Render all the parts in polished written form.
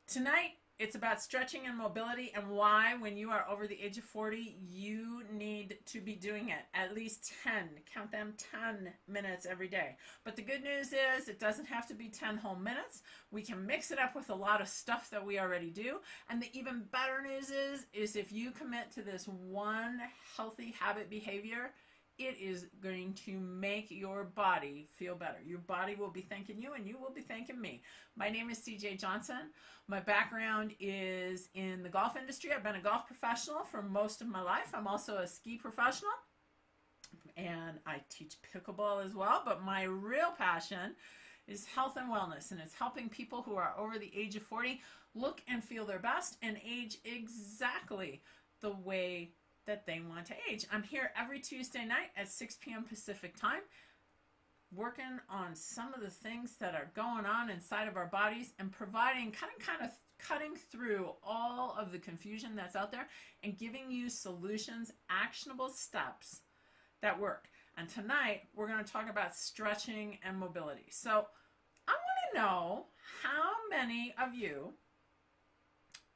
Tonight, it's about stretching and mobility and why, when you are over the age of 40, you need to be doing it at least 10, count them, 10 minutes every day. But the good news is it doesn't have to be 10 whole minutes. We can mix it up with a lot of stuff that we already do. And the even better news is if you commit to this one healthy habit behavior, it is going to make your body feel better. Your body will be thanking you and you will be thanking me. My name is CJ Johnson. My background is in the golf industry. I've been a golf professional for most of my life. I'm also a ski professional and I teach pickleball as well. But my real passion is health and wellness, and it's helping people who are over the age of 40 look and feel their best and age exactly the way that they want to age. I'm here every Tuesday night at 6 p.m. Pacific time, working on some of the things that are going on inside of our bodies and providing cutting through all of the confusion that's out there and giving you solutions, actionable steps that work. And tonight we're going to talk about stretching and mobility. So I want to know how many of you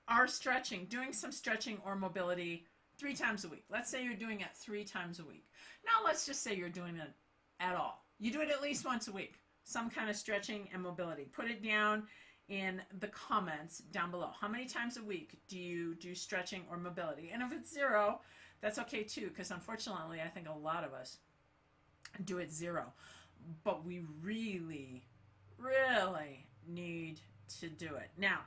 are stretching, doing some stretching or mobility 3 times a week. Let's say you're doing it 3 times a week. Now let's just say you're doing it at all. You do it at least once a week, some kind of stretching and mobility. Put it down in the comments down below. How many times a week do you do stretching or mobility? And if it's 0, that's okay too, because unfortunately I think a lot of us do it 0. But we really, really need to do it. Now,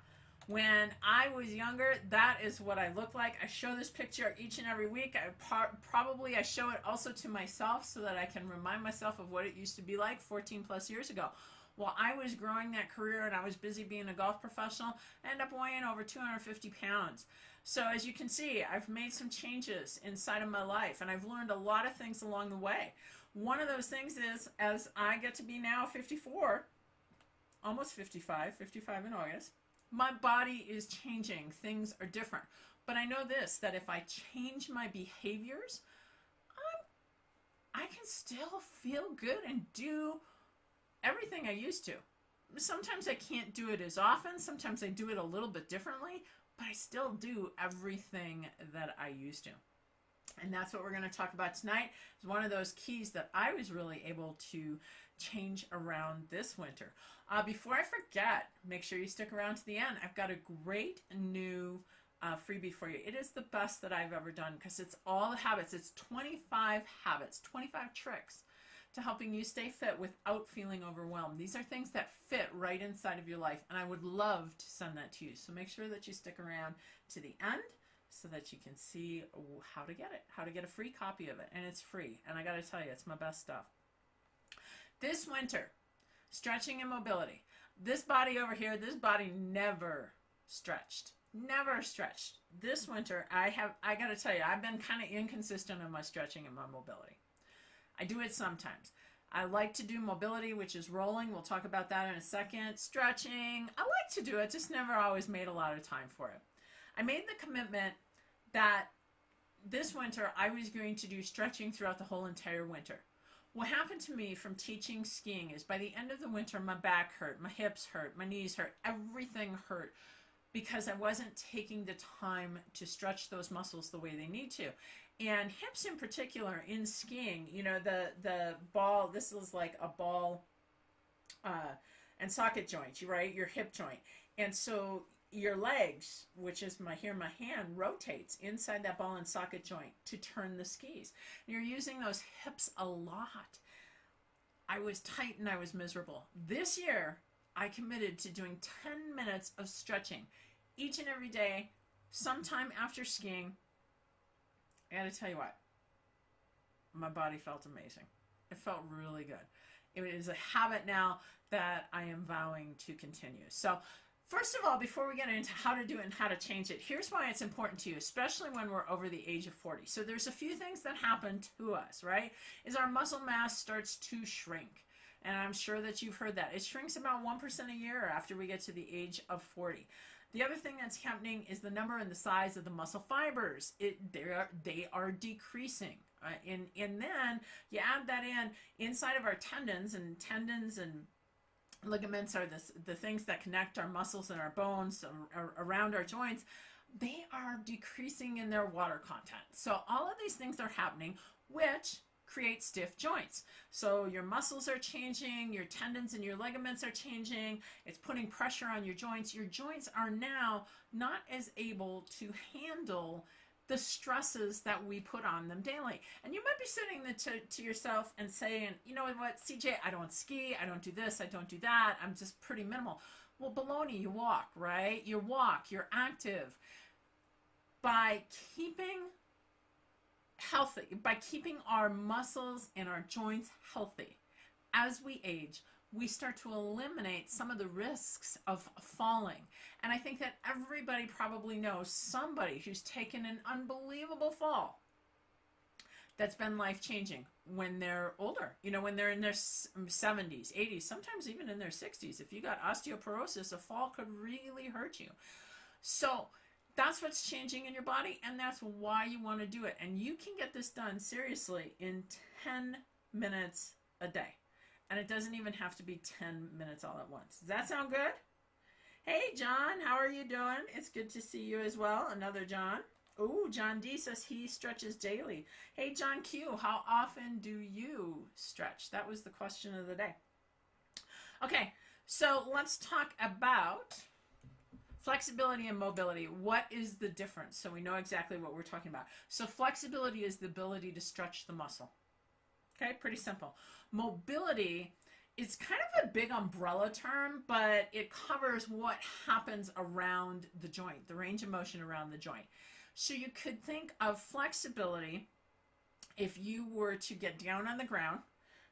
when I was younger, that is what I looked like. I show this picture each and every week. I show it also to myself so that I can remind myself of what it used to be like 14 plus years ago. While I was growing that career and I was busy being a golf professional, I ended up weighing over 250 pounds. So as you can see, I've made some changes inside of my life and I've learned a lot of things along the way. One of those things is, as I get to be now 54, almost 55 in August, my body is changing. Things are different. But I know this, that if I change my behaviors, I can still feel good and do everything I used to. Sometimes I can't do it as often. Sometimes I do it a little bit differently, but I still do everything that I used to. And that's what we're going to talk about tonight. It's one of those keys that I was really able to change around this winter. Before I forget, make sure you stick around to the end. I've got a great new freebie for you. It is the best that I've ever done because it's all the habits. It's 25 habits, 25 tricks to helping you stay fit without feeling overwhelmed. These are things that fit right inside of your life, and I would love to send that to you. So make sure that you stick around to the end so that you can see how to get it, how to get a free copy of it. And it's free. And I got to tell you, it's my best stuff. This winter, stretching and mobility. This body over here, this body never stretched. Never stretched. This winter, I got to tell you, I've been kind of inconsistent in my stretching and my mobility. I do it sometimes. I like to do mobility, which is rolling. We'll talk about that in a second. Stretching, I like to do it, just never always made a lot of time for it. I made the commitment that this winter I was going to do stretching throughout the whole entire winter. What happened to me from teaching skiing is by the end of the winter, my back hurt, my hips hurt, my knees hurt, everything hurt because I wasn't taking the time to stretch those muscles the way they need to. And hips in particular in skiing, you know, the ball, this is like a ball and socket joint, right? Your hip joint. And so your legs, which is my hand, rotates inside that ball and socket joint to turn the skis. You're using those hips a lot. I was tight and I was miserable. This year, I committed to doing 10 minutes of stretching each and every day, sometime after skiing. I gotta tell you what, my body felt amazing. It felt really good. It is a habit now that I am vowing to continue. So first of all, before we get into how to do it and how to change it, here's why it's important to you, especially when we're over the age of 40. So there's a few things that happen to us, right? Is our muscle mass starts to shrink. And I'm sure that you've heard that. It shrinks about 1% a year after we get to the age of 40. The other thing that's happening is the number and the size of the muscle fibers. They are decreasing. And then you add that inside of our tendons and Ligaments are the things that connect our muscles and our bones around our joints. They are decreasing in their water content. So all of these things are happening, which create stiff joints. So your muscles are changing, your tendons and your ligaments are changing. It's putting pressure on your joints. Your joints are now not as able to handle the stresses that we put on them daily. And you might be sitting to yourself and saying, you know what, CJ, I don't ski, I don't do this, I don't do that, I'm just pretty minimal. Well, baloney, you walk, right? You walk, you're active. By keeping healthy, by keeping our muscles and our joints healthy, as we age, we start to eliminate some of the risks of falling. And I think that everybody probably knows somebody who's taken an unbelievable fall that's been life-changing when they're older, you know, when they're in their 70s, 80s, sometimes even in their 60s. If you got osteoporosis, a fall could really hurt you. So that's what's changing in your body, and that's why you want to do it. And you can get this done, seriously, in 10 minutes a day. And it doesn't even have to be 10 minutes all at once. Does that sound good? Hey, John, how are you doing? It's good to see you as well. Another John. Oh, John D says he stretches daily. Hey, John Q, how often do you stretch? That was the question of the day. Okay, so let's talk about flexibility and mobility. What is the difference? So we know exactly what we're talking about. So flexibility is the ability to stretch the muscle. Okay, pretty simple. Mobility is kind of a big umbrella term, but it covers what happens around the joint, the range of motion around the joint. So you could think of flexibility if you were to get down on the ground,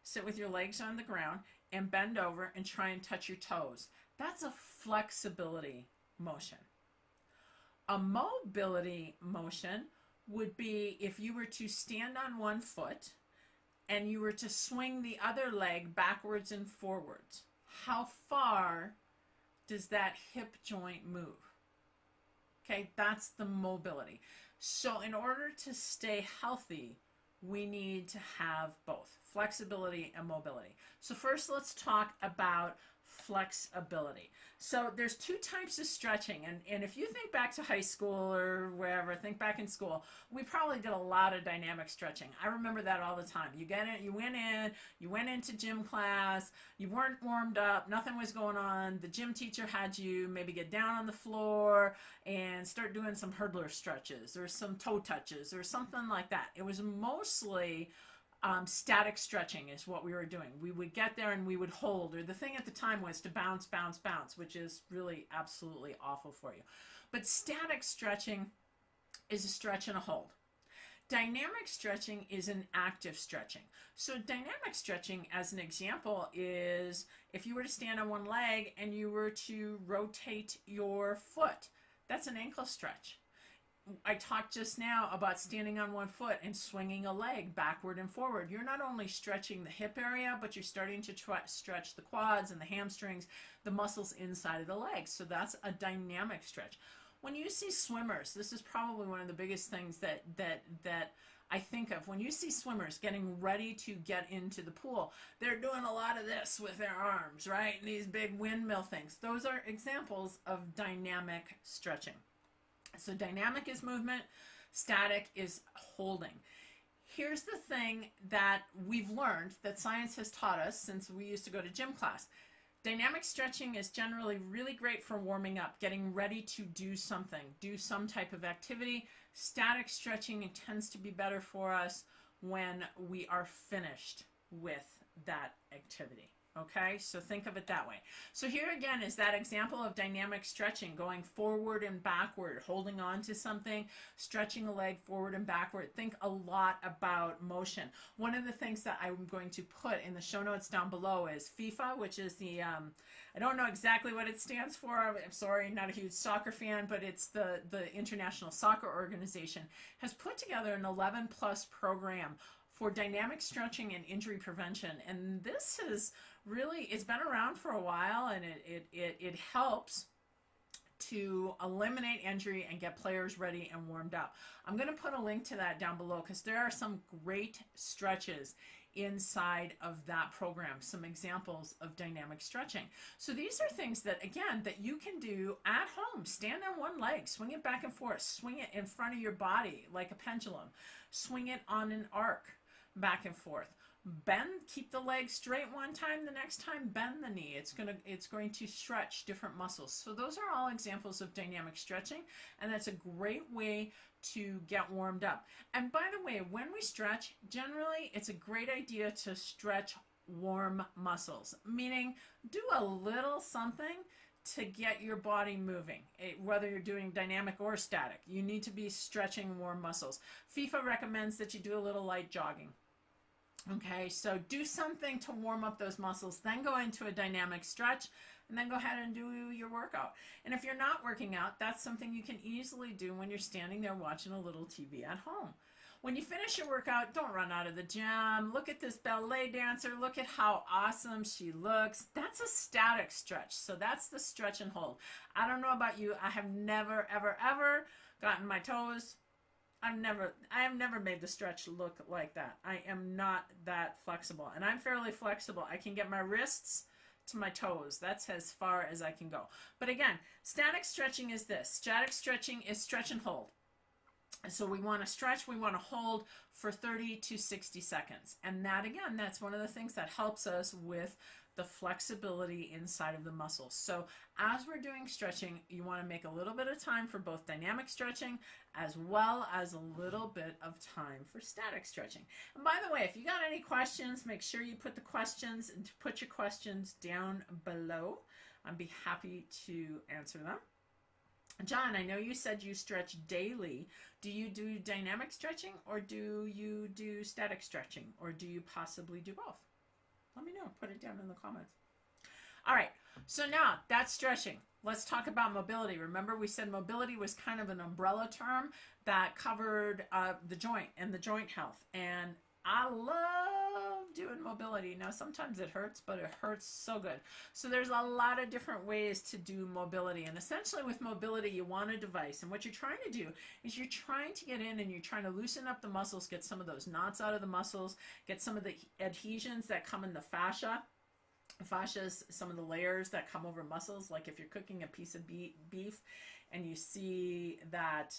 sit with your legs on the ground, and bend over and try and touch your toes. That's a flexibility motion. A mobility motion would be if you were to stand on one foot and you were to swing the other leg backwards and forwards. How far does that hip joint move? Okay, that's the mobility. So in order to stay healthy, we need to have both flexibility and mobility. So first, let's talk about flexibility. So there's two types of stretching, and if you think back to high school or wherever, think back in school, we probably did a lot of dynamic stretching. I remember that all the time. You went into gym class, you weren't warmed up, nothing was going on. The gym teacher had you maybe get down on the floor and start doing some hurdler stretches or some toe touches or something like that. It was mostly static stretching is what we were doing. We would get there and we would hold, or the thing at the time was to bounce, bounce, bounce, which is really absolutely awful for you. But static stretching is a stretch and a hold. Dynamic stretching is an active stretching. So dynamic stretching, as an example, is if you were to stand on one leg and you were to rotate your foot. That's an ankle stretch. I talked just now about standing on one foot and swinging a leg backward and forward. You're not only stretching the hip area, but you're starting to stretch the quads and the hamstrings, the muscles inside of the legs. So that's a dynamic stretch. When you see swimmers, this is probably one of the biggest things that I think of. When you see swimmers getting ready to get into the pool, they're doing a lot of this with their arms, right? And these big windmill things. Those are examples of dynamic stretching. So dynamic is movement, static is holding. Here's the thing that we've learned that science has taught us since we used to go to gym class. Dynamic stretching is generally really great for warming up, getting ready to do something, do some type of activity. Static stretching tends to be better for us when we are finished with that activity. Okay, so think of it that way. So here again is that example of dynamic stretching, going forward and backward, holding on to something, stretching a leg forward and backward. Think a lot about motion. One of the things that I'm going to put in the show notes down below is FIFA, which is the, I don't know exactly what it stands for. I'm sorry, not a huge soccer fan, but it's the International Soccer Organization, has put together an 11+ program for dynamic stretching and injury prevention. And this is really, it's been around for a while, and it helps to eliminate injury and get players ready and warmed up. I'm going to put a link to that down below because there are some great stretches inside of that program, some examples of dynamic stretching. So these are things that, again, that you can do at home. Stand on one leg, swing it back and forth, swing it in front of your body like a pendulum, swing it on an arc back and forth. Bend, keep the leg straight one time, the next time bend the knee. It's going to stretch different muscles. So those are all examples of dynamic stretching, and that's a great way to get warmed up. And by the way, when we stretch, generally it's a great idea to stretch warm muscles, meaning do a little something to get your body moving. Whether you're doing dynamic or static, you need to be stretching warm muscles. FIFA recommends that you do a little light jogging. Okay, so do something to warm up those muscles, then go into a dynamic stretch, and then go ahead and do your workout. And if you're not working out, that's something you can easily do when you're standing there watching a little TV at home. When you finish your workout, don't run out of the gym. Look at this ballet dancer. Look at how awesome she looks. That's a static stretch. So that's the stretch and hold. I don't know about you. I have never, ever, ever gotten my toes. I have never made the stretch look like that. I am not that flexible, and I'm fairly flexible. I can get my wrists to my toes. That's as far as I can go. But again, static stretching is this. Static stretching is stretch and hold. So we want to stretch, we want to hold for 30 to 60 seconds. And that, again, that's one of the things that helps us with the flexibility inside of the muscles. So as we're doing stretching, you want to make a little bit of time for both dynamic stretching as well as a little bit of time for static stretching. And by the way, if you got any questions, make sure you put your questions down below. I'd be happy to answer them. John, I know you said you stretch daily. Do you do dynamic stretching, or do you do static stretching, or do you possibly do both? Let me know. Put it down in the comments. All right. So now that's stretching. Let's talk about mobility. Remember, we said mobility was kind of an umbrella term that covered the joint and the joint health. And I love doing mobility. Now, sometimes it hurts, but it hurts so good. So there's a lot of different ways to do mobility. And essentially with mobility, you want a device. And what you're trying to do is you're trying to get in and you're trying to loosen up the muscles, get some of those knots out of the muscles, get some of the adhesions that come in the fascia. Fascia is some of the layers that come over muscles. Like if you're cooking a piece of beef and you see that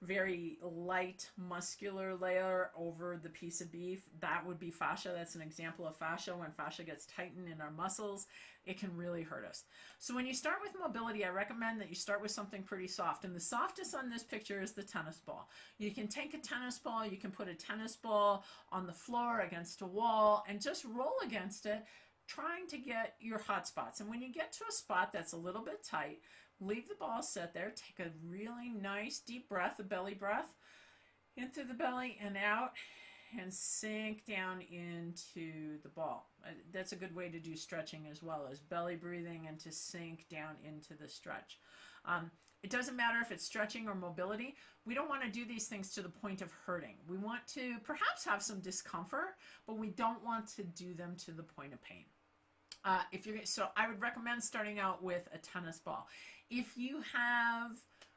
very light muscular layer over the piece of beef, that would be fascia. That's an example of fascia. When fascia gets tightened in our muscles, it can really hurt us. So when you start with mobility, I recommend that you start with something pretty soft. And the softest on this picture is the tennis ball. You can take a tennis ball, you can put a tennis ball on the floor against a wall and just roll against it, trying to get your hot spots. And when you get to a spot that's a little bit tight, leave the ball sit there, take a really nice deep breath, a belly breath, in through the belly and out, and sink down into the ball. That's a good way to do stretching as well, as belly breathing and to sink down into the stretch. It doesn't matter if it's stretching or mobility. We don't want to do these things to the point of hurting. We want to perhaps have some discomfort, but we don't want to do them to the point of pain. So I would recommend starting out with a tennis ball. If you have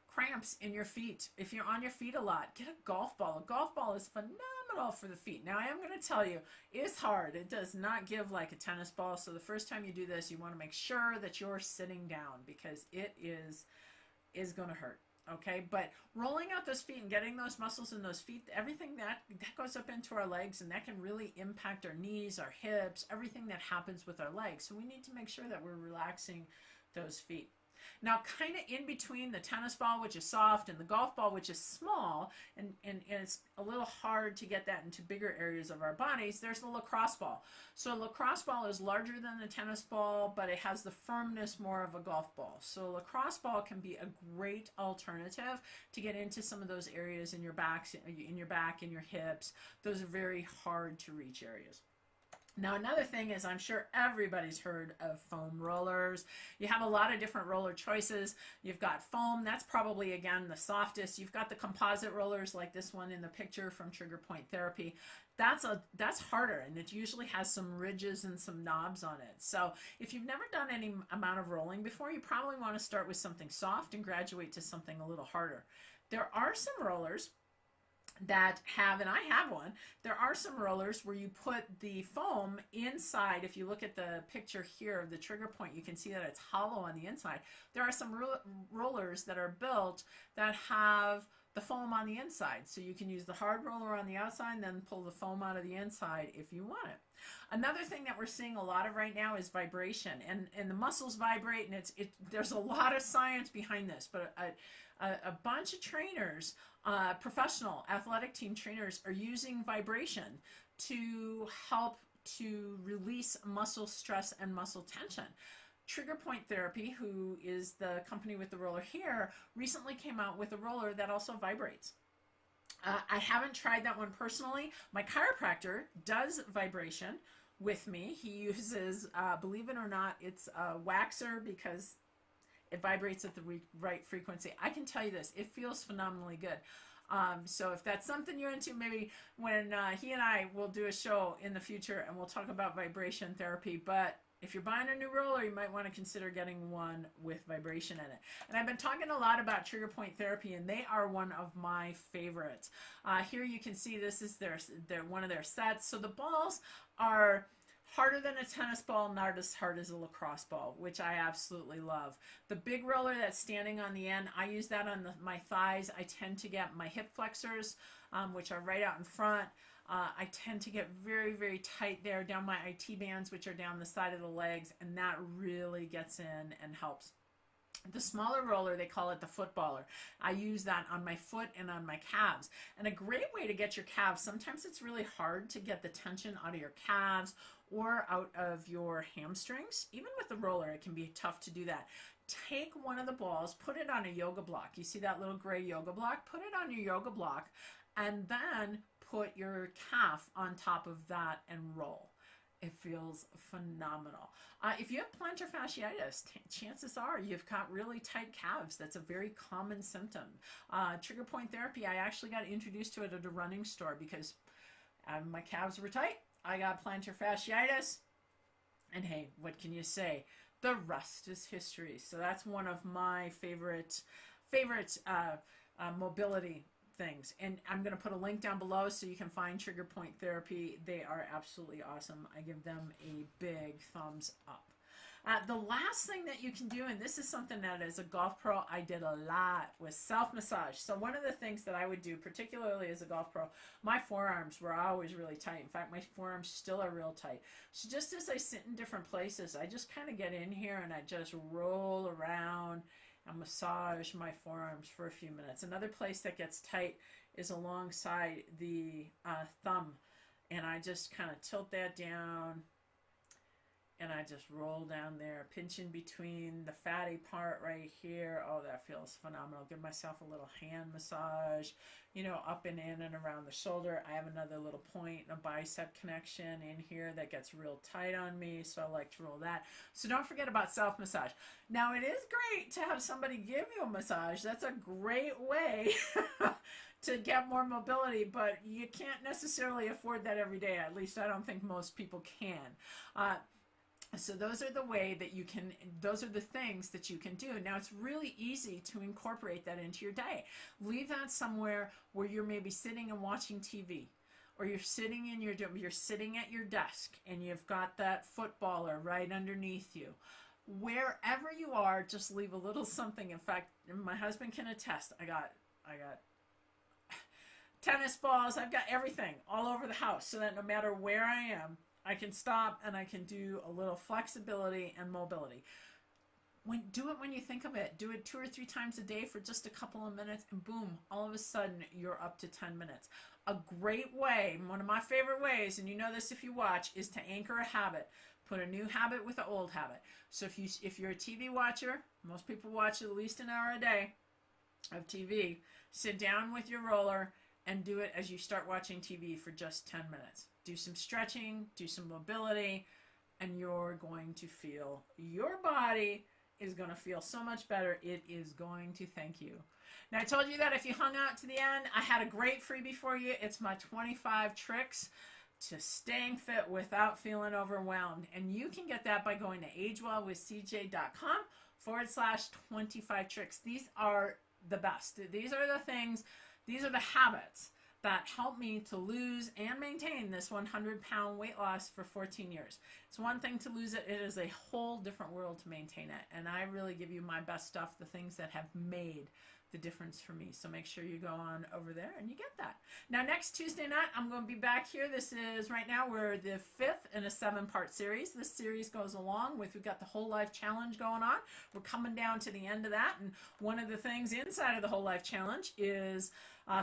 cramps in your feet, if you're on your feet a lot, get a golf ball. A golf ball is phenomenal for the feet. Now, I am going to tell you, it's hard. It does not give like a tennis ball. So the first time you do this, you want to make sure that you're sitting down, because it is going to hurt. Okay, but rolling out those feet and getting those muscles in those feet, everything that goes up into our legs, and that can really impact our knees, our hips, everything that happens with our legs. So we need to make sure that we're relaxing those feet. Now, kind of in between the tennis ball, which is soft, and the golf ball, which is small, and it's a little hard to get that into bigger areas of our bodies, there's the lacrosse ball. So a lacrosse ball is larger than the tennis ball, but it has the firmness more of a golf ball. So a lacrosse ball can be a great alternative to get into some of those areas in your back, in your hips. Those are very hard to reach areas. Now, another thing is, I'm sure everybody's heard of foam rollers. You have a lot of different roller choices. You've got foam, that's probably, again, the softest. You've got the composite rollers like this one in the picture from Trigger Point Therapy. That's harder, and it usually has some ridges and some knobs on it. So if you've never done any amount of rolling before, you probably want to start with something soft and graduate to something a little harder. There are some rollers that have, and I have one, there are some rollers where you put the foam inside. If you look at the picture here of the trigger point, you can see that it's hollow on the inside. There are some rollers that are built that have the foam on the inside, so you can use the hard roller on the outside and then pull the foam out of the inside if you want it. Another thing that we're seeing a lot of right now is vibration, and the muscles vibrate, and there's a lot of science behind this, but a bunch of trainers, professional athletic team trainers, are using vibration to help to release muscle stress and muscle tension. Trigger Point Therapy, who is the company with the roller here, recently came out with a roller that also vibrates. I haven't tried that one personally. My chiropractor does vibration with me. He uses, believe it or not, it's a waxer because it vibrates at the right frequency. I can tell you this, it feels phenomenally good. So if that's something you're into, maybe when he and I will do a show in the future and we'll talk about vibration therapy. But if you're buying a new roller, you might want to consider getting one with vibration in it. And I've been talking a lot about Trigger Point Therapy, and they are one of my favorites. Here you can see this is their one of their sets. So the balls are harder than a tennis ball, not as hard as a lacrosse ball, which I absolutely love. The big roller that's standing on the end, I use that on my thighs. I tend to get my hip flexors, which are right out in front. I tend to get very, very tight there down my IT bands, which are down the side of the legs, and that really gets in and helps. The smaller roller, they call it the footballer. I use that on my foot and on my calves. And a great way to get your calves, sometimes it's really hard to get the tension out of your calves or out of your hamstrings. Even with the roller, it can be tough to do that. Take one of the balls, put it on a yoga block. You see that little gray yoga block? Put it on your yoga block, and then put your calf on top of that and roll. It feels phenomenal. If you have plantar fasciitis, chances are you've got really tight calves. That's a very common symptom. Trigger Point Therapy, I actually got introduced to it at a running store because my calves were tight. I got plantar fasciitis. And hey, what can you say? The rest is history. So that's one of my favorite mobility things. And I'm going to put a link down below so you can find Trigger Point Therapy. They are absolutely awesome. I give them a big thumbs up. The last thing that you can do, and this is something that as a golf pro I did a lot, was self-massage. So one of the things that I would do, particularly as a golf pro, my forearms were always really tight. In fact, my forearms still are real tight. So just as I sit in different places, I just kind of get in here and I just roll around and massage my forearms for a few minutes. Another place that gets tight is alongside the thumb, and I just kind of tilt that down and I just roll down there, pinching between the fatty part right here. Oh, that feels phenomenal. Give myself a little hand massage, you know, up and in and around the shoulder. I have another little point, a bicep connection in here that gets real tight on me, so I like to roll that. So don't forget about self-massage. Now, it is great to have somebody give you a massage. That's a great way to get more mobility, but you can't necessarily afford that every day. At least I don't think most people can. So those are the way that you can, those are the things that you can do. Now it's really easy to incorporate that into your day. Leave that somewhere where you're maybe sitting and watching TV, or you're sitting in you're sitting at your desk and you've got that footballer right underneath you. Wherever you are, just leave a little something. In fact, my husband can attest. I got tennis balls. I've got everything all over the house so that no matter where I am, I can stop and I can do a little flexibility and mobility. Do it when you think of it. Do it 2 or 3 times a day for just a couple of minutes, and boom, all of a sudden you're up to 10 minutes. A great way, one of my favorite ways, and you know this if you watch, is to anchor a habit. Put a new habit with an old habit. So if you're a TV watcher, most people watch at least an hour a day of TV, sit down with your roller and do it as you start watching TV for just 10 minutes. Do some stretching, do some mobility, and you're going to feel, your body is going to feel so much better. It is going to thank you. Now, I told you that if you hung out to the end, I had a great freebie for you. It's my 25 tricks to staying fit without feeling overwhelmed. And you can get that by going to agewellwithcj.com/25 tricks. These are the best. These are the things, these are the habits that helped me to lose and maintain this 100-pound weight loss for 14 years. It's one thing to lose it. It is a whole different world to maintain it. And I really give you my best stuff, the things that have made the difference for me. So make sure you go on over there and you get that. Now, next Tuesday night, I'm going to be back here. This is, right now, we're the 5th in a 7-part series. This series goes along with, we've got the Whole Life Challenge going on. We're coming down to the end of that. And one of the things inside of the Whole Life Challenge is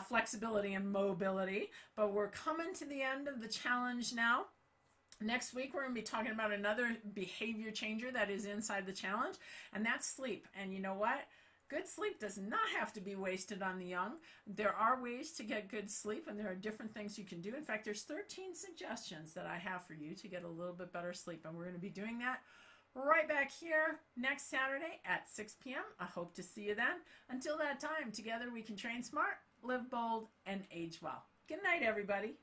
flexibility and mobility. But we're coming to the end of the challenge now. Next week, we're going to be talking about another behavior changer that is inside the challenge, and that's sleep. And you know what? Good sleep does not have to be wasted on the young. There are ways to get good sleep, and there are different things you can do. In fact, there's 13 suggestions that I have for you to get a little bit better sleep, and we're going to be doing that right back here next Saturday at 6 p.m. I hope to see you then. Until that time, together we can train smart, live bold, and age well. Good night, everybody.